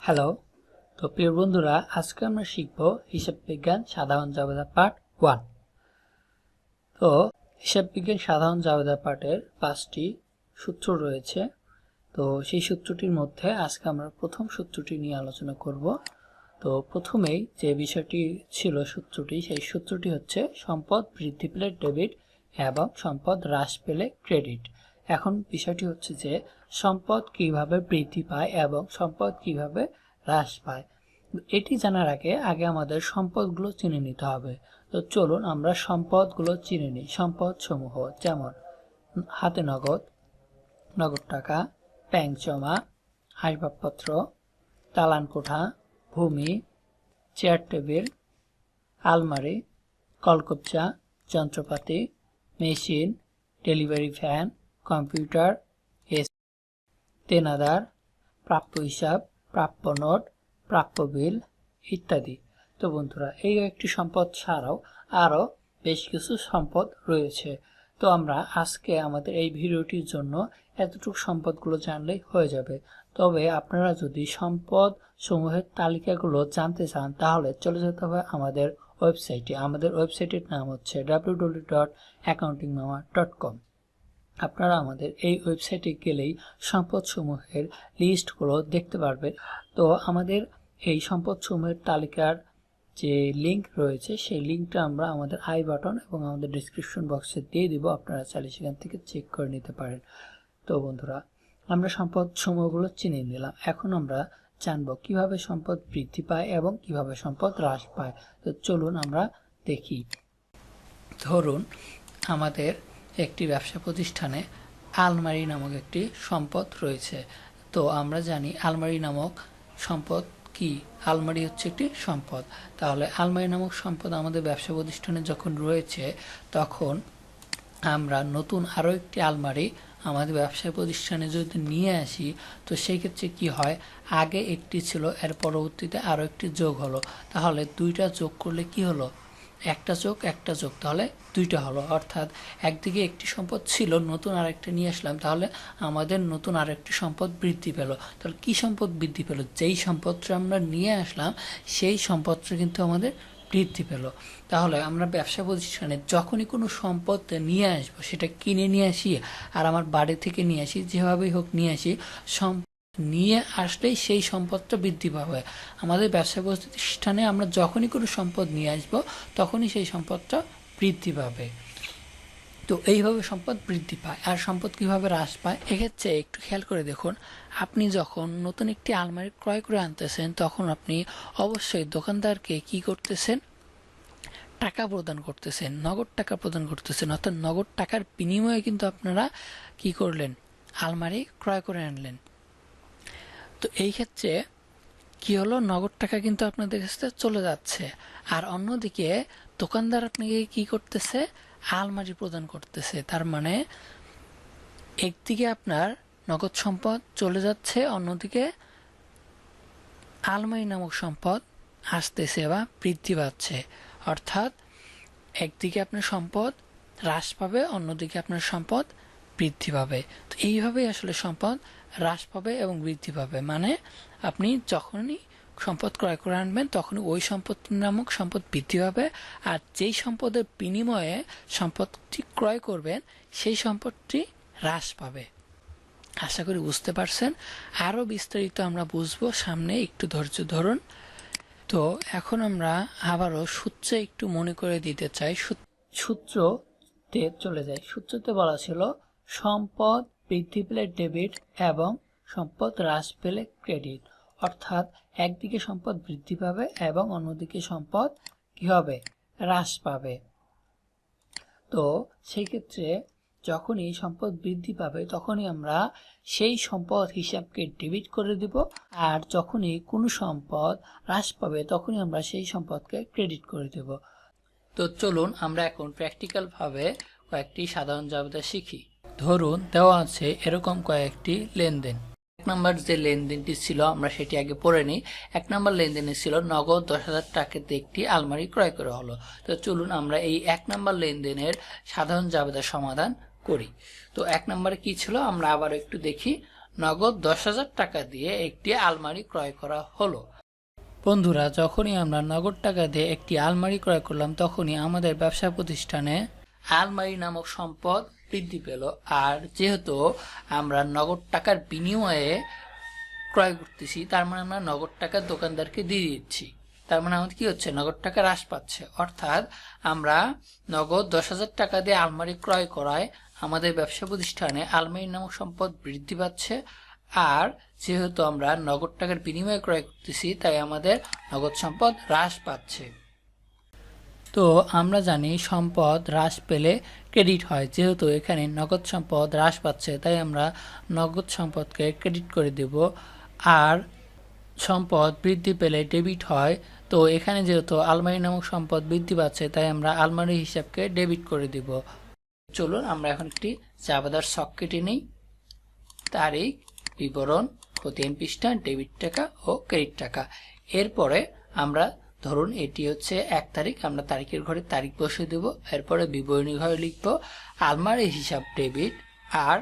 Hello. তো প্রিয় বন্ধুরা, আজকে আমরা শিখব হিসাব বিজ্ঞান সাধারণ জাবেদা পার্ট 1। তো হিসাব বিজ্ঞান সাধারণ জাবেদা পার্টের 5টি সূত্র রয়েছে। তো সেই সূত্রটির মধ্যে আজকে আমরা প্রথম সূত্রটি নিয়ে আলোচনা করব। তো প্রথমেই যে বিষয়টি ছিল সূত্রটি, সেই সূত্রটি হচ্ছে সম্পদ বৃদ্ধি পেলে ডেবিট এবং সম্পদ হ্রাস পেলে ক্রেডিট। এখন বিষয়টি হচ্ছে যে সম্পদ কিভাবে বৃদ্ধি পায় এবং সম্পদ কিভাবে হ্রাস পায়। এটি জানার আগে আমাদের সম্পদগুলো চিনে নিতে হবে। তো চলুন আমরা সম্পদগুলো চিনে নিই। সম্পদ সমূহ যেমন হাতে নগদ, নগদ টাকা, ব্যাংক জমা, আসবাবপত্র, দালান কোঠা, ভূমি, চেয়ার টেবিল, আলমারি, কলকবজা, যন্ত্রপাতি, machine, delivery van, computer, AC, দেনাদার, প্রাপ্য হিসাব, প্রাপ্য নোট, প্রাপ্য বিল ইত্যাদি। তো বন্ধুরা, এই একটি সম্পদ ছাড়াও আরও বেশ কিছু সম্পদ রয়েছে। তো আমরা আজকে আমাদের এই ভিডিওটির জন্য এতটুকু সম্পদগুলো জানলেই হয়ে যাবে। তবে আপনারা যদি সম্পদ সমূহের তালিকাগুলো জানতে চান তাহলে চলে যেতে হবে আমাদের ওয়েবসাইটে। আমাদের ওয়েবসাইটের নাম হচ্ছে www.accountingmama.com। আপনারা আমাদের এই ওয়েবসাইটে গেলেই সম্পদসমূহের লিস্টগুলো দেখতে পারবেন। তো আমাদের এই সম্পদসমূহের তালিকার যে লিঙ্ক রয়েছে সেই লিঙ্কটা আমরা আমাদের আই বাটন এবং আমাদের ডিসক্রিপশন বক্সে দিয়ে দিব। আপনারা চাইলে সেখান থেকে চেক করে নিতে পারেন। তো বন্ধুরা, আমরা সম্পদসমূহগুলো চিনে নিলাম। এখন আমরা জানবো কিভাবে সম্পদ বৃদ্ধি পায় এবং কিভাবে সম্পদ হ্রাস পায়। তো চলুন আমরা দেখি। ধরুন আমাদের একটি ব্যবসা প্রতিষ্ঠানে আলমারি নামক একটি সম্পদ রয়েছে। তো আমরা জানি আলমারি নামক সম্পদ কি? আলমারি হচ্ছে একটি সম্পদ। তাহলে আলমারি নামক সম্পদ আমাদের ব্যবসা প্রতিষ্ঠানে যখন রয়েছে, তখন আমরা নতুন আরও একটি আলমারি আমাদের ব্যবসায় প্রতিষ্ঠানে যদি নিয়ে আসি, তো সেই ক্ষেত্রে কি হয়, আগে একটি ছিল, এর পরবর্তীতে আরও একটি যোগ হলো। তাহলে দুইটা যোগ করলে কি হলো? একটা যোগ তাহলে দুইটা হলো। অর্থাৎ একদিকে একটি সম্পদ ছিল, নতুন আরেকটা নিয়ে আসলাম, তাহলে আমাদের নতুন আরেকটি সম্পদ বৃদ্ধি পেল। তাহলে কি সম্পদ বৃদ্ধি পেল? যেই সম্পদটা আমরা নিয়ে আসলাম সেই সম্পদটা কিন্তু আমাদের বৃদ্ধি পেল। তাহলে আমরা ব্যবসা প্রতিষ্ঠানে যখনই কোনো সম্পদ নিয়ে আসবো, সেটা কিনে নিয়ে আসি আর আমার বাড়ি থেকে নিয়ে আসি, যেভাবেই হোক নিয়ে আসি, নিয়ে আসলেই সেই সম্পদটা বৃদ্ধি পাবে। আমাদের ব্যবসা প্রতিষ্ঠানে আমরা যখনই কোনো সম্পদ নিয়ে আসব তখনই সেই সম্পদটা বৃদ্ধি পাবে। তো এইভাবে সম্পদ বৃদ্ধি পায়। আর সম্পদ কিভাবে হ্রাস পায়, এক্ষেত্রে একটু খেয়াল করে দেখুন। আপনি যখন নতুন একটি আলমারি ক্রয় করে আনতেছেন, তখন আপনি অবশ্যই দোকানদারকে কি করতেছেন? টাকা প্রদান করতেছেন, নগদ টাকা প্রদান করতেছেন। অর্থাৎ নগদ টাকার বিনিময়ে কিন্তু আপনারা কি করলেন? আলমারি ক্রয় করে আনলেন। তো এই ক্ষেত্রে কি হলো? নগদ টাকা কিন্তু আপনাদের কাছে চলে যাচ্ছে, আর অন্যদিকে দোকানদার আপনাকে কি করতেছে? আলমারি প্রদান করতেছে। তার মানে একদিকে আপনার নগদ সম্পদ চলে যাচ্ছে, অন্যদিকে আলমারি নামক সম্পদ আসতেছে বা বৃদ্ধি পাচ্ছে। অর্থাৎ একদিকে আপনার সম্পদ হ্রাস পাবে, অন্যদিকে আপনার সম্পদ বৃদ্ধি পাবে। তো এইভাবেই আসলে সম্পদ হ্রাস পাবে এবং বৃদ্ধি পাবে। মানে আপনি যখনই সম্পদ ক্রয় করে আনবেন তখনই ওই সম্পদ নামক সম্পদ বৃদ্ধি পাবে, আর যেই সম্পদের বিনিময়ে সম্পদটি ক্রয় করবেন সেই সম্পদটি হ্রাস পাবে। আশা করি বুঝতে পারছেন। আরও বিস্তারিত আমরা বুঝবো সামনে, একটু ধৈর্য ধরুন। তো এখন আমরা আবারও সূত্রে একটু মনে করে দিতে চাই। সূত্রতে চলে যাই। সূত্রতে বলা ছিল সম্পদ বৃদ্ধি পেলে ডেবিট এবং সম্পদ হ্রাস পেলে ক্রেডিট। অর্থাৎ একদিকে সম্পদ বৃদ্ধি পাবে এবং অন্যদিকে সম্পদ কি হবে? হ্রাস পাবে। তো সেই ক্ষেত্রে যখনই সম্পদ বৃদ্ধি পাবে তখনই আমরা সেই সম্পদ হিসাবকে ডেবিট করে দেব, আর যখনই কোনো সম্পদ হ্রাস পাবে তখনই আমরা সেই সম্পদকে ক্রেডিট করে দেব। তো চলুন আমরা এখন প্র্যাকটিক্যালভাবে কয়েকটি সাধারণ জাবেদা শিখি। ধরুন দেওয়া আছে এরকম কয়েকটি লেনদেন। এক নম্বর যে লেনদেনটি ছিল আমরা সেটি আগে পড়ে নিই। এক নম্বর লেনদেনে ছিল নগদ 10,000 টাকাতে একটি আলমারি ক্রয় করা হলো। তো চলুন আমরা এই এক নম্বর লেনদেনের সাধারণ জাবেদা সমাধান করি। তো এক নম্বরে কি ছিল আমরা আবার একটু দেখি। নগদ 10,000 টাকা দিয়ে একটি আলমারি ক্রয় করা হলো। বন্ধুরা, যখনই আমরা নগদ টাকা দিয়ে একটি আলমারি ক্রয় করলাম তখনই আমাদের ব্যবসা প্রতিষ্ঠানে আলমারি নামক সম্পদ বৃদ্ধি পেল। আর যেহেতু আমরা নগদ টাকার বিনিময়ে ক্রয় করতেছি, তার মানে আমরা নগদ টাকা দোকানদারকে দিয়ে দিচ্ছি। তার মানে আমাদের কি হচ্ছে, নগদ টাকা হ্রাস পাচ্ছে। অর্থাৎ আমরা নগদ 10,000 টাকা দিয়ে আলমারি ক্রয় করায় আমাদের ব্যবসা প্রতিষ্ঠানে আলমারি নামক সম্পদ বৃদ্ধি পাচ্ছে। আর যেহেতু আমরা নগদ টাকার বিনিময়ে ক্রয় করতেছি, তাই আমাদের নগদ সম্পদ হ্রাস পাচ্ছে। তো আমরা জানি সম্পদ হ্রাস পেলে ক্রেডিট হয়। যেহেতু এখানে নগদ সম্পদ হ্রাস পাচ্ছে, তাই আমরা নগদ সম্পদকে ক্রেডিট করে দেব। আর সম্পদ বৃদ্ধি পেলে ডেবিট হয়। তো এখানে যেহেতু আলমারি নামক সম্পদ বৃদ্ধি পাচ্ছে, তাই আমরা আলমারি হিসাবকে ডেবিট করে দিব। চলুন আমরা এখন একটি চাপাদার ছক কেটে নিই। তারিখ, বিবরণ, প্রতিদিন পৃষ্ঠা, ডেবিট টাকা ও ক্রেডিট টাকা। এরপরে আমরা ধরুন এটি হচ্ছে 1 তারিখ, আমরা তারিখের ঘরে তারিখ বসিয়ে দেব। এরপরে বিবরণী ঘরে লিখব আলমারি হিসাব ডেবিট আর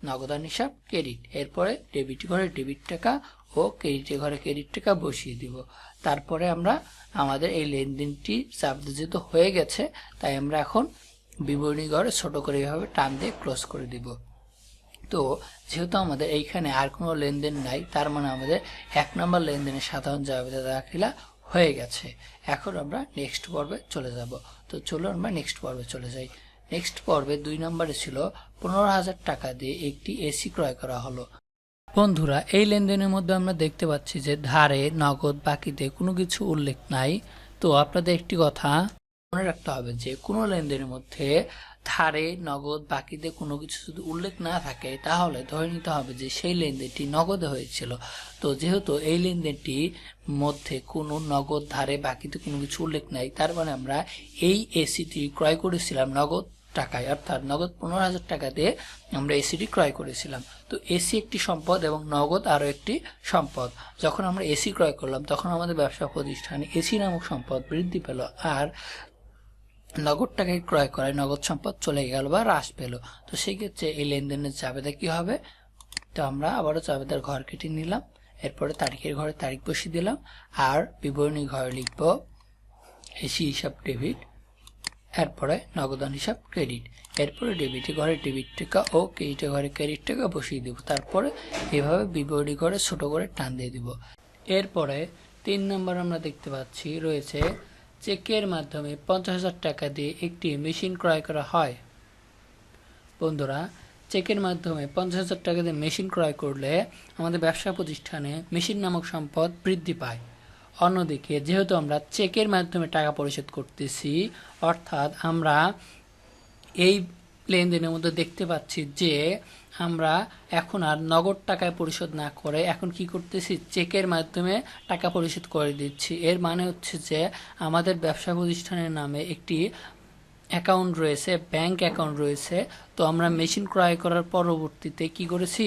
নগদান হিসাব ক্রেডিট। এরপরে ডেবিট ঘরে ডেবিট টাকা ও ক্রেডিটের ঘরে ক্রেডিট টাকা বসিয়ে দিব। তারপরে আমরা আমাদের এই লেনদেনটি চাপাদিত হয়ে গেছে, তাই আমরা এখন বিবরণী ঘরে ছোট করে এভাবে টান দিয়ে ক্লোজ করে দিব। তো যেহেতু আমাদের এইখানে আর কোনো লেনদেন নাই, তার মানে আমাদের 1 নম্বর লেনদেনের সাধারণ জাবেদা দাখিলা হয়ে গেছে। এখন আমরা নেক্সট পর্বে চলে যাব। তো চলো আমরা নেক্সট পর্বে চলে যাই। নেক্সট পর্বে 2 নম্বরে ছিল 15,000 টাকা দিয়ে একটি এসি ক্রয় করা হলো। বন্ধুরা, এই লেনদেনের মধ্যে আমরা দেখতে পাচ্ছি যে ধারে, নগদ, বাকিতে কোনো কিছু উল্লেখ নাই। তো আপনাদের একটি কথা মনে রাখতে হবে যে কোনো লেনদেনের মধ্যে ধারে, নগদ, বাকিতে কোনো কিছু যদি উল্লেখ না থাকে, তাহলে ধরে নিতে হবে যে সেই লেনদেনটি নগদে হয়েছিল। তো যেহেতু এই লেনদেনটির মধ্যে কোনো নগদ, ধারে, বাকিতে কোনো কিছু উল্লেখ নাই, তার মানে আমরা এই এসিটি ক্রয় করেছিলাম নগদ টাকায়, অর্থাৎ নগদ 15,000 টাকা দিয়ে আমরা এসিটি ক্রয় করেছিলাম। তো এসি একটি সম্পদ এবং নগদ আরও একটি সম্পদ। যখন আমরা এসি ক্রয় করলাম, তখন আমাদের ব্যবসা প্রতিষ্ঠানে এসি নামক সম্পদ বৃদ্ধি পেল। আর নগদ টাকায় ক্রয় করায় নগদ সম্পদ চলে গেল বা হ্রাস পেল। তো সেই ক্ষেত্রে এই লেনদেনের চাবেদা কি হবে? তো আমরা আবারও চাবেদার ঘর কেটে নিলাম। এরপরে তারিখের ঘরে তারিখ বসিয়ে দিলাম। আর বিবরণী ঘরে লিখব এসি হিসাব ডেবিট, এরপরে নগদান হিসাব ক্রেডিট। এরপরে ডেবিটের ঘরে ডেবিট টাকা ও ক্রেডিটের ঘরে ক্রেডিট টাকা বসিয়ে দেব। তারপরে এভাবে বিবরণী ঘরে ছোট করে টান দিয়ে দিব। এরপরে 3 নম্বর আমরা দেখতে পাচ্ছি রয়েছে চেকের মাধ্যমে 50,000 টাকা দিয়ে একটি মেশিন ক্রয় করা হয়। বন্ধুরা, চেকের মাধ্যমে 50,000 টাকা দিয়ে মেশিন ক্রয় করলে আমাদের ব্যবসা প্রতিষ্ঠানে মেশিন নামক সম্পদ বৃদ্ধি পায়। অন্যদিকে যেহেতু আমরা চেকের মাধ্যমে টাকা পরিশোধ করতেছি, অর্থাৎ আমরা এই লেনদেনের মধ্যে দেখতে পাচ্ছি যে আমরা এখন আর নগদ টাকায় পরিশোধ না করে এখন কি করতেছি, চেকের মাধ্যমে টাকা পরিশোধ করে দিচ্ছি। এর মানে হচ্ছে যে আমাদের ব্যবসা প্রতিষ্ঠানের নামে একটি অ্যাকাউন্ট রয়েছে, ব্যাংক অ্যাকাউন্ট রয়েছে। তো আমরা মেশিন ক্রয় করার পরবর্তীতে কি করেছি,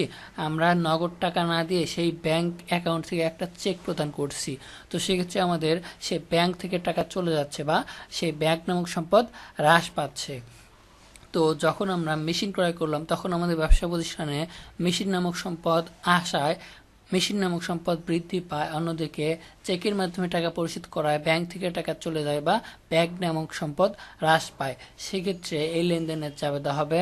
আমরা নগদ টাকা না দিয়ে সেই ব্যাংক অ্যাকাউন্ট থেকে একটা চেক প্রদান করছি। তো সেক্ষেত্রে আমাদের সে ব্যাংক থেকে টাকা চলে যাচ্ছে বা সেই ব্যাংক নামক সম্পদ হ্রাস পাচ্ছে। তো যখন আমরা মেশিন ক্রয় করলাম, তখন আমাদের ব্যবসা প্রতিষ্ঠানে মেশিন নামক সম্পদ আসায় মেশিন নামক সম্পদ বৃদ্ধি পায়। অন্যদিকে চেকের মাধ্যমে টাকা পরিশোধ করায় ব্যাংক থেকে টাকা চলে যায় বা ব্যাংক নামক সম্পদ হ্রাস পায়। সেক্ষেত্রে এই লেনদেনের চাবেদা হবে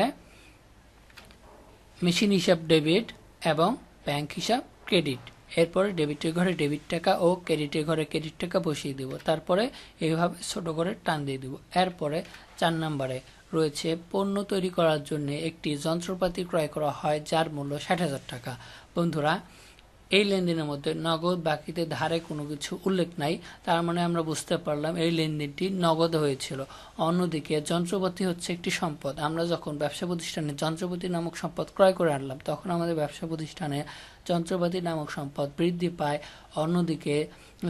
মেশিন হিসাব ডেবিট এবং ব্যাংক হিসাব ক্রেডিট। এরপরে ডেবিটের ঘরে ডেবিট টাকা ও ক্রেডিটের ঘরে ক্রেডিট টাকা বসিয়ে দেব। তারপরে এইভাবে ছোট করে টান দিয়ে দেব। এরপরে 4 নম্বরে রয়েছে পণ্য তৈরি করার জন্য একটি যন্ত্রপাতি ক্রয় করা হয় যার মূল্য 60,000 টাকা। বন্ধুরা, এই লেনদেনের মধ্যে নগদ, বাকিতে, ধারে কোনো কিছু উল্লেখ নাই, তার মানে আমরা বুঝতে পারলাম এই লেনদেনটি নগদে হয়েছিল। অন্যদিকে যন্ত্রপাতি হচ্ছে একটি সম্পদ। আমরা যখন ব্যবসা প্রতিষ্ঠানে যন্ত্রপাতি নামক সম্পদ ক্রয় করে আনলাম, তখন আমাদের ব্যবসা প্রতিষ্ঠানে যন্ত্রপাতি নামক সম্পদ বৃদ্ধি পায়। অন্যদিকে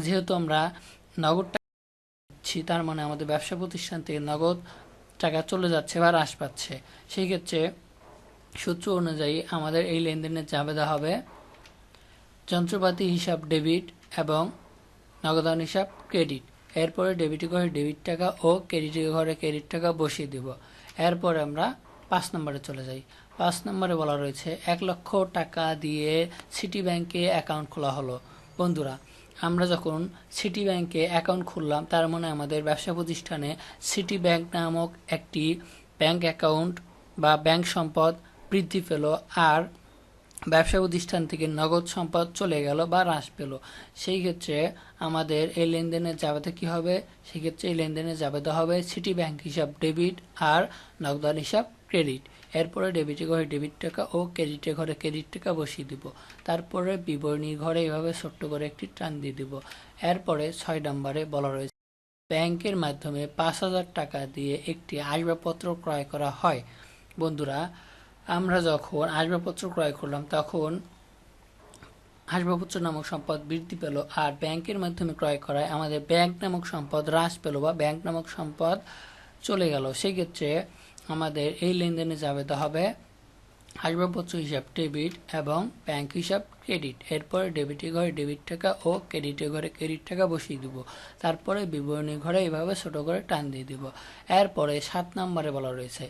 যেহেতু আমরা নগদ টাকা দিচ্ছি, তার মানে আমাদের ব্যবসা প্রতিষ্ঠান থেকে নগদ টাকা চলে যাচ্ছে বা হ্রাস পাচ্ছে। সেই ক্ষেত্রে সূত্র অনুযায়ী আমাদের এই লেনদেনের চাবেদা হবে যন্ত্রপাতি হিসাব ডেবিট এবং নগদান হিসাব ক্রেডিট। এরপরে ডেবিটের ঘরে ডেবিট টাকা ও ক্রেডিটের ঘরে ক্রেডিট টাকা বসিয়ে দেব। এরপরে আমরা 5 নম্বরে চলে যাই। 5 নম্বরে বলা রয়েছে 1 লক্ষ টাকা দিয়ে সিটি ব্যাংকে অ্যাকাউন্ট খোলা হলো। বন্ধুরা, আমরা যখন সিটি ব্যাংকে অ্যাকাউন্ট খুললাম তার মানে আমাদের ব্যবসা প্রতিষ্ঠানে সিটি ব্যাংক নামক একটি ব্যাংক অ্যাকাউন্ট বা ব্যাংক সম্পদ বৃদ্ধি পেল, আর ব্যবসা প্রতিষ্ঠান থেকে নগদ সম্পদ চলে গেল বা হ্রাস পেল। সেই ক্ষেত্রে আমাদের এই লেনদেনের জাবেদা কী হবে? সেক্ষেত্রে এই লেনদেনের জাবেদা হবে সিটি ব্যাংক হিসাব ডেবিট আর নগদান হিসাব ক্রেডিট। এরপরে ডেবিটে ঘরে ডেবিট টাকা ও ক্রেডিটে ঘরে ক্রেডিট টাকা বসিয়ে দিব। তারপরে বিবরণীর ঘরে এইভাবে ছোট্ট করে একটি টান দিয়ে দিব। এরপরে 6 নম্বরে বলা রয়েছে ব্যাংকের মাধ্যমে 5,000 টাকা দিয়ে একটি আসবাবপত্র ক্রয় করা হয়। বন্ধুরা, আমরা যখন আসবাবপত্র ক্রয় করলাম তখন আসবাবপত্র নামক সম্পদ বৃদ্ধি পেল, আর ব্যাংকের মাধ্যমে ক্রয় করায় আমাদের ব্যাংক নামক সম্পদ হ্রাস পেল বা ব্যাংক নামক সম্পদ চলে গেল। সেই ক্ষেত্রে আমাদের এই লেনদেনে জাবেদা হবে আসবাবপত্র হিসাব ডেবিট এবং ব্যাংক হিসাব ক্রেডিট। এরপরে ডেবিটে ঘরে ডেবিট টাকা ও ক্রেডিটে ঘরে ক্রেডিট টাকা বসিয়ে দিব। তারপরে বিবরণী ঘরে এইভাবে ছোট করে টান দিয়ে দিব। এরপরে 7 নম্বরে বলা রয়েছে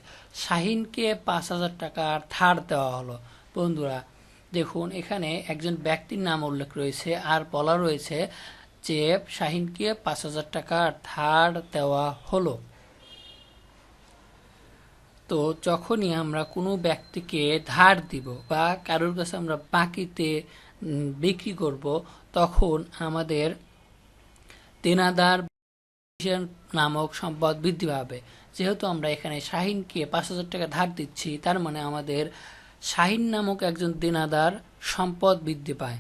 শাহিনকে 5,000 টাকার ধার দেওয়া হলো। বন্ধুরা দেখুন, এখানে একজন ব্যক্তির নাম উল্লেখ রয়েছে আর বলা রয়েছে যে শাহিনকে 5,000 টাকার ধার দেওয়া হলো। তো যখনই আমরা কোনো ব্যক্তিকে ধার দিব বা কারোর কাছে আমরা বাকিতে বিক্রি করব, তখন আমাদের দেনাদার নামক সম্পদ বৃদ্ধি পাবে। যেহেতু আমরা এখানে শাহিনকে 5,000 টাকা ধার দিচ্ছি, তার মানে আমাদের শাহিন নামক একজন দেনাদার সম্পদ বৃদ্ধি পায়,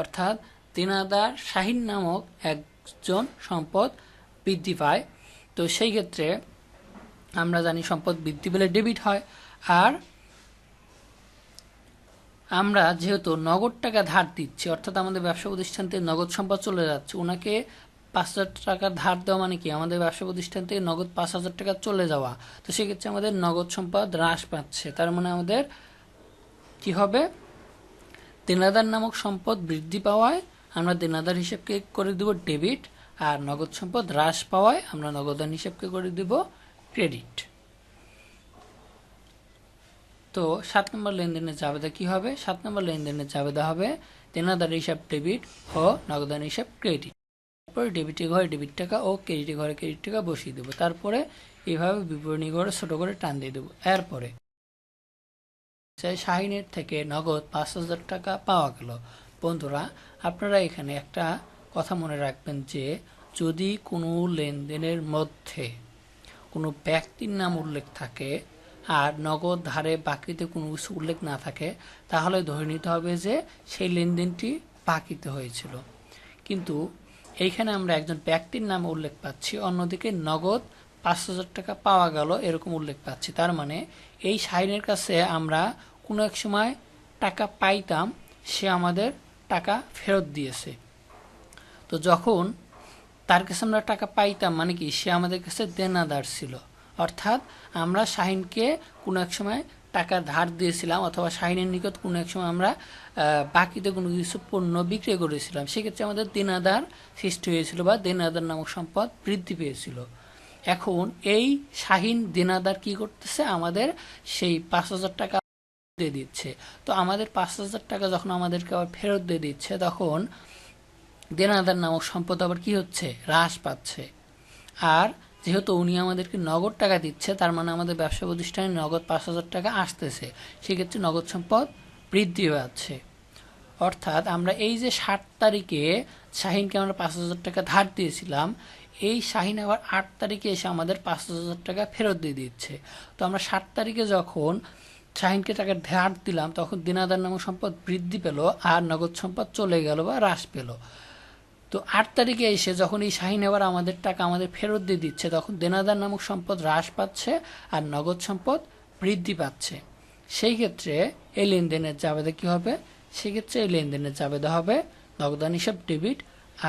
অর্থাৎ দেনাদার শাহিন নামক একজন সম্পদ বৃদ্ধি পায়। তো সেই ক্ষেত্রে আমরা জানি সম্পদ বৃদ্ধি পেলে ডেবিট হয়, আর আমরা যেহেতু নগদ টাকা ধার দিচ্ছি, অর্থাৎ আমাদের ব্যবসা প্রতিষ্ঠান থেকে নগদ সম্পদ চলে যাচ্ছে, ওনাকে 5,000 টাকা ধার দেওয়া মানে কি আমাদের ব্যবসা প্রতিষ্ঠান থেকে নগদ 5,000 টাকা চলে যাওয়া। তো সেক্ষেত্রে আমাদের নগদ সম্পদ হ্রাস পাচ্ছে, তার মানে আমাদের কি হবে? দেনাদার নামক সম্পদ বৃদ্ধি পাওয়ায় আমরা দেনাদার হিসেবকে করে দেব ডেবিট, আর নগদ সম্পদ হ্রাস পাওয়ায় আমরা নগদান হিসেবকে করে দেব ক্রেডিট। তো 7 নম্বর লেনদেনের জাবেদা কি হবে? 7 নম্বর লেনদেনের জাবেদা হবে দেনাদার হিসাব ডেবিট ও নগদান হিসাব ক্রেডিট। তারপরে ডেবিটে ঘরে ডেবিট টাকা ও ক্রেডিটে ঘরে ক্রেডিট টাকা বসিয়ে দেবো। তারপরে এইভাবে বিবরণী ঘরে ছোট করে টান দিয়ে দেবো। এরপরে শাহিনের থেকে নগদ 5,000 টাকা পাওয়া গেল। বন্ধুরা, আপনারা এখানে একটা কথা মনে রাখবেন যে যদি কোনো লেনদেনের মধ্যে কোনো ব্যক্তির নাম উল্লেখ থাকে আর নগদ ধারে বাকিতে কোনো কিছু উল্লেখ না থাকে, তাহলে ধরে নিতে হবে যে সেই লেনদেনটি বাকিতে হয়েছিল। কিন্তু এইখানে আমরা একজন ব্যক্তির নাম উল্লেখ পাচ্ছি, অন্যদিকে নগদ 5,000 টাকা পাওয়া গেল এরকম উল্লেখ পাচ্ছি। তার মানে এই শাহিনের কাছে আমরা কোনো এক সময় টাকা পাইতাম, সে আমাদের টাকা ফেরত দিয়েছে। তো যখন তার কাছে আমরা টাকা পাইতাম মানে কি, সে আমাদের কাছে দেনাদার ছিল, অর্থাৎ আমরা শাহিনকে কোনো এক সময় টাকা ধার দিয়েছিলাম অথবা শাহিনের নিকট কোনো এক সময় আমরা বাকিতে কোনো কিছু পণ্য বিক্রি করেছিলাম, সেক্ষেত্রে আমাদের দেনাদার সৃষ্টি হয়েছিল বা দেনাদার নামক সম্পদ বৃদ্ধি পেয়েছিল। এখন এই শাহিন দেনাদার কি করতেছে? আমাদের সেই 5,000 টাকা দিয়ে দিচ্ছে। তো আমাদের 5,000 টাকা যখন আমাদেরকে আবার ফেরত দিয়ে দিচ্ছে, তখন দেনাদার নামক সম্পদ আবার কি হচ্ছে? হ্রাস পাচ্ছে। আর যেহেতু উনি আমাদেরকে নগদ টাকা দিচ্ছে, তার মানে আমাদের ব্যবসা প্রতিষ্ঠানে নগদ 5,000 টাকা আসতেছে, সেক্ষেত্রে নগদ সম্পদ বৃদ্ধি পাচ্ছে। অর্থাৎ আমরা এই যে 7 তারিখে শাহিনকে আমরা 5,000 টাকা ধার দিয়েছিলাম, এই শাহিন আবার 8 তারিখে এসে আমাদের 5,000 টাকা ফেরত দিয়ে দিচ্ছে। তো আমরা 7 তারিখে যখন শাহিনকে টাকা ধার দিলাম, তখন দেনাদার নামক সম্পদ বৃদ্ধি পেল আর নগদ সম্পদ চলে গেল বা হ্রাস পেল। তো 8 তারিখে এসে যখন এই শাহিন আবার আমাদের টাকা আমাদের ফেরত দিয়ে দিচ্ছে, তখন দেনাদার নামক সম্পদ হ্রাস পাচ্ছে আর নগদ সম্পদ বৃদ্ধি পাচ্ছে। সেই ক্ষেত্রে এই লেনদেনের জাবেদা কি হবে? সেক্ষেত্রে এই লেনদেনের জাবেদা হবে নগদান হিসাব ডেবিট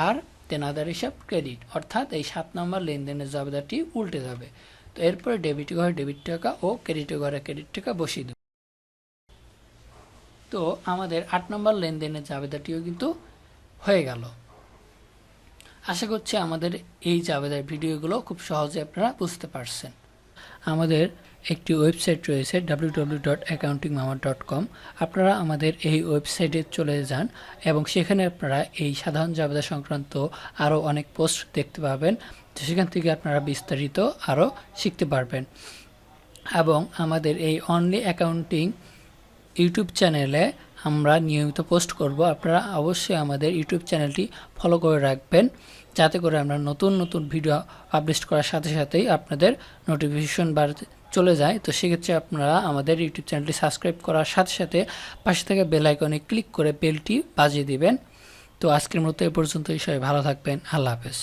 আর দেনাদার হিসাব ক্রেডিট, অর্থাৎ এই 7 নম্বর লেনদেনের জাবেদাটি উল্টে যাবে। তো এরপরে ডেবিট ঘরে ডেবিট টাকা ও ক্রেডিট ঘরে ক্রেডিট টাকা বসিয়ে দেবে। তো আমাদের 8 নম্বর লেনদেনের জাবেদাটিও কিন্তু হয়ে গেল। আশা করছি আমাদের এই জাবেদার ভিডিওগুলো খুব সহজে আপনারা বুঝতে পারছেন। আমাদের একটি ওয়েবসাইট রয়েছে www.accountingmama.com। আপনারা আমাদের এই ওয়েবসাইটে চলে যান এবং সেখানে আপনারা এই সাধারণ জাবেদা সংক্রান্ত আরও অনেক পোস্ট দেখতে পাবেন। তো সেখান থেকে আপনারা বিস্তারিত আরও শিখতে পারবেন। এবং আমাদের এই অনলি অ্যাকাউন্টিং ইউটিউব চ্যানেলে আমরা নিয়মিত পোস্ট করব। আপনারা অবশ্যই আমাদের ইউটিউব চ্যানেলটি ফলো করে রাখবেন, যাতে করে আমরা নতুন নতুন ভিডিও পাবলিশ করার সাথে সাথেই আপনাদের নোটিফিকেশন বাড়তে চলে যায়। তো সেক্ষেত্রে আপনারা আমাদের ইউটিউব চ্যানেলটি সাবস্ক্রাইব করার সাথে সাথে পাশে থেকে বেল আইকনে ক্লিক করে বেলটি বাজিয়ে দিবেন। তো আজকের মতো এ পর্যন্তই, সবাই ভালো থাকবেন। আল্লাহ হাফেজ।